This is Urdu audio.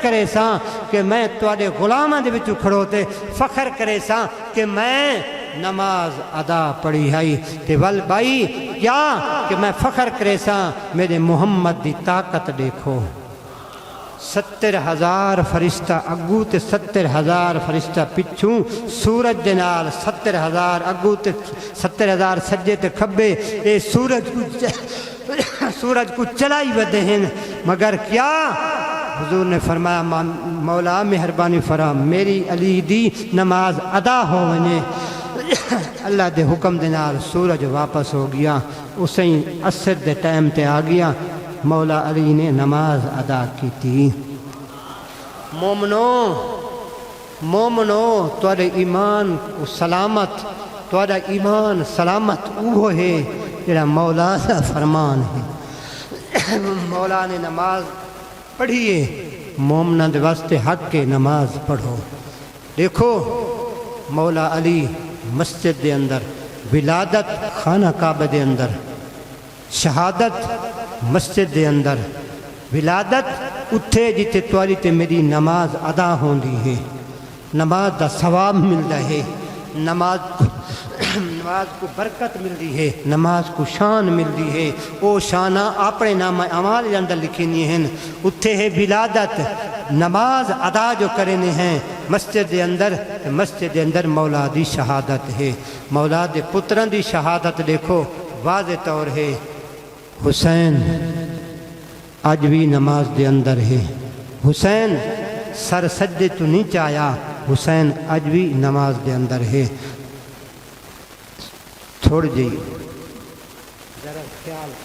کرے ساں کہ میں تواڈے غلاماں دے وچوں کھڑوتے فخر کرے ساں کہ میں نماز ادا پڑھی ہے تے ول بھائی کیا کہ میں فخر کرے ساں میرے محمد دی طاقت دیکھو 70,000 فرشتہ اگو تے 70,000 فرشتہ پچھوں سورج دے نال 70,000 اگو تے 70,000 سجے تے کھبے اے سورج کو چلائی ودے ہیں مگر کیا حضور نے فرمایا مولا مہربانی فرما میری علی دی نماز ادا ہو ونے اللہ دے حکم دے نال سورج واپس ہو گیا اسے عصر دے ٹائم تے آ گیا مولا علی نے نماز ادا کی تھی مومنو تواڈے ایمان سلامت تواڈا ایمان سلامت وہ ہے جڑا مولا دا فرمان ہے مولا نے نماز پڑھیے مومنہ دے واسطے حق کے نماز پڑھو دیکھو مولا علی مسجد دے اندر ولادت خانہ کعبہ دے اندر شہادت مسجد دے اندر ولادت اتھے جتے تواری تے میری نماز ادا ہوندی ہے نماز دا ثواب ملدا ہے نماز کو برکت ملدی ہے نماز کو شان ملدی ہے او شانہ اپنے نام اعمال دے اندر لکھنی ہیں اتھے ہے ولادت نماز ادا جو کرنے ہیں مسجد دے اندر مولا دی شہادت ہے مولا دے پتران دی شہادت دیکھو واضح طور ہے حسین آج بھی نماز دے اندر ہے حسین سر سجدے تو نہیں چاہیا حسین آج بھی نماز دے اندر ہے چھوڑ جائیے ذرا خیال